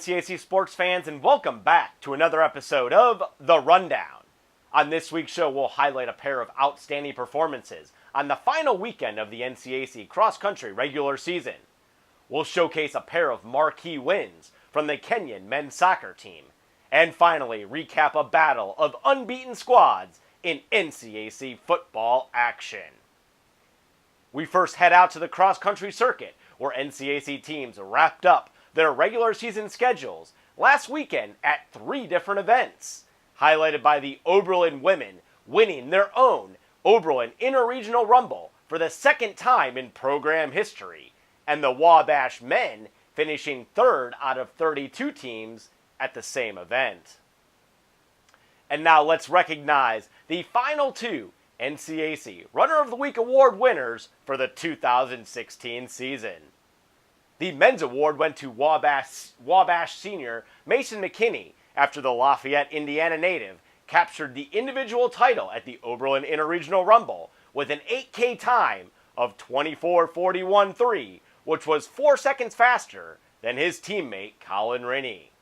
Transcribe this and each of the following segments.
NCAC sports fans, and welcome back to another episode of The Rundown. On this week's show, we'll highlight a pair of outstanding performances on the final weekend of the NCAC Cross Country regular season. We'll showcase a pair of marquee wins from the Kenyon men's soccer team, and finally recap a battle of unbeaten squads in NCAC football action. We first head out to the cross country circuit, where NCAC teams wrapped up their regular season schedules last weekend at 3 different events, highlighted by the Oberlin women winning their own Oberlin Interregional Rumble for the second time in program history, and the Wabash men finishing 3rd out of 32 teams at the same event. And now let's recognize the final 2 NCAC Runner of the Week Award winners for the 2016 season. The men's award went to Wabash senior Mason McKinney after the Lafayette, Indiana native captured the individual title at the Oberlin Interregional Rumble with an 8K time of 24:41.3, which was 4 seconds faster than his teammate Colin Rinney.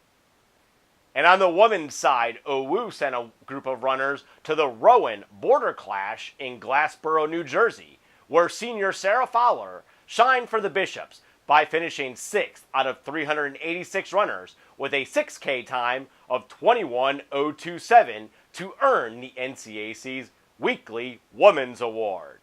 And on the women's side, OWU sent a group of runners to the Rowan Border Clash in Glassboro, New Jersey, where senior Sarah Fowler shined for the Bishops by finishing 6th out of 386 runners with a 6K time of 21:027 to earn the NCAC's weekly Women's Award.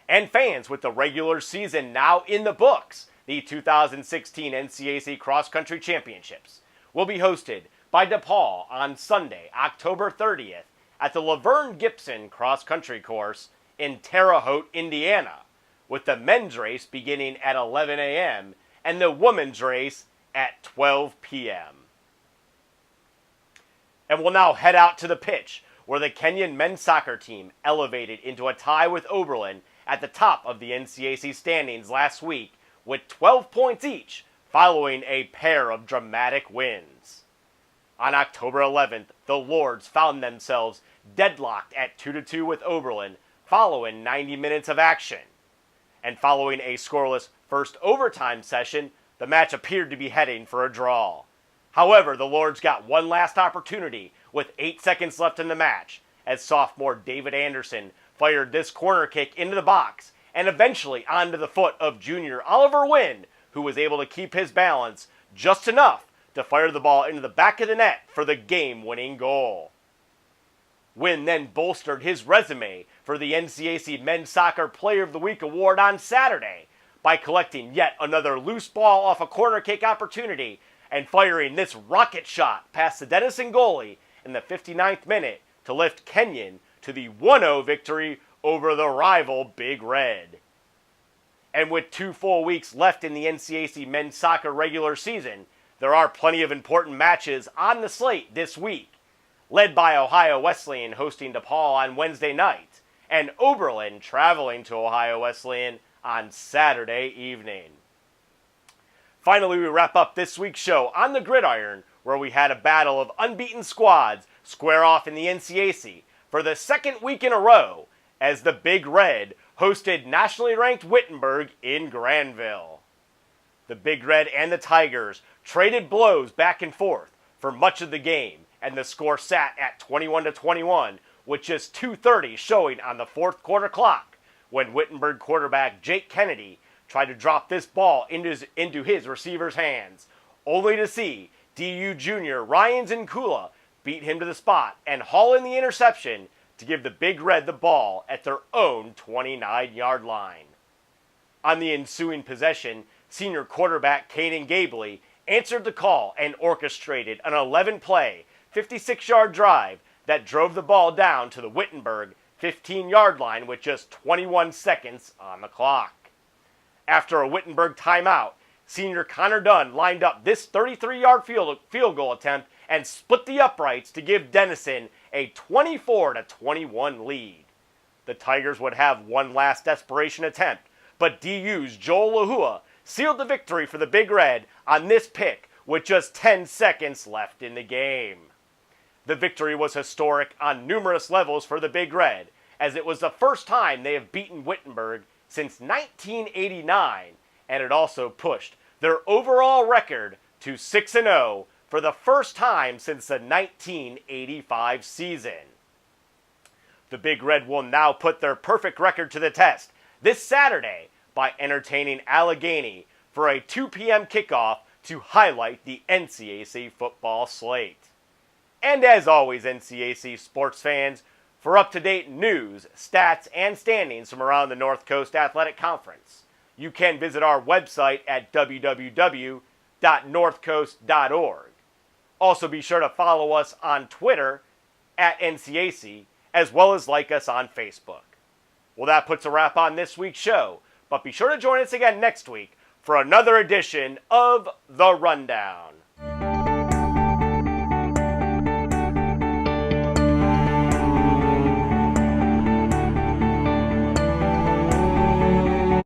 And fans, with the regular season now in the books, the 2016 NCAC Cross Country Championships will be hosted by DePaul on Sunday, October 30th at the Laverne Gibson Cross Country Course in Terre Haute, Indiana, with the men's race beginning at 11 a.m. and the women's race at 12 p.m. And we'll now head out to the pitch, where the Kenyon men's soccer team elevated into a tie with Oberlin at the top of the NCAC standings last week with 12 points each, following a pair of dramatic wins. On October 11th, the Lords found themselves deadlocked at 2-2 with Oberlin following 90 minutes of action. And following a scoreless first overtime session, the match appeared to be heading for a draw. However, the Lords got one last opportunity with 8 seconds left in the match, as sophomore David Anderson fired this corner kick into the box and eventually onto the foot of junior Oliver Wynn, who was able to keep his balance just enough to fire the ball into the back of the net for the game-winning goal. Wynn then bolstered his resume for the NCAC Men's Soccer Player of the Week award on Saturday by collecting yet another loose ball off a corner kick opportunity and firing this rocket shot past the Denison goalie in the 59th minute to lift Kenyon to the 1-0 victory over the rival Big Red. And with 2 full weeks left in the NCAC men's soccer regular season, there are plenty of important matches on the slate this week, led by Ohio Wesleyan hosting DePaul on Wednesday night, and Oberlin traveling to Ohio Wesleyan on Saturday evening. Finally, we wrap up this week's show on the gridiron, where we had a battle of unbeaten squads square off in the NCAC for the second week in a row, as the Big Red hosted nationally ranked Wittenberg in Granville. The Big Red and the Tigers traded blows back and forth for much of the game, and the score sat at 21-21 with just 2:30 showing on the 4th quarter clock when Wittenberg quarterback Jake Kennedy tried to drop this ball into his receiver's hands, only to see DU junior Ryan Zinkula beat him to the spot and haul in the interception to give the Big Red the ball at their own 29-yard line. On the ensuing possession, senior quarterback Caden Gabley answered the call and orchestrated an 11-play, 56-yard drive that drove the ball down to the Wittenberg 15-yard line with just 21 seconds on the clock. After a Wittenberg timeout, senior Connor Dunn lined up this 33-yard field goal attempt and split the uprights to give Denison a 24-21 lead. The Tigers would have one last desperation attempt, but DU's Joel Lahua sealed the victory for the Big Red on this pick with just 10 seconds left in the game. The victory was historic on numerous levels for the Big Red, as it was the first time they have beaten Wittenberg since 1989, and it also pushed their overall record to 6-0 for the first time since the 1985 season. The Big Red will now put their perfect record to the test this Saturday by entertaining Allegheny for a 2 p.m. kickoff to highlight the NCAC football slate. And as always, NCAC sports fans, for up-to-date news, stats, and standings from around the North Coast Athletic Conference, you can visit our website at www.northcoast.org. Also be sure to follow us on Twitter at NCAC, as well as like us on Facebook. Well, that puts a wrap on this week's show, but be sure to join us again next week for another edition of The Rundown.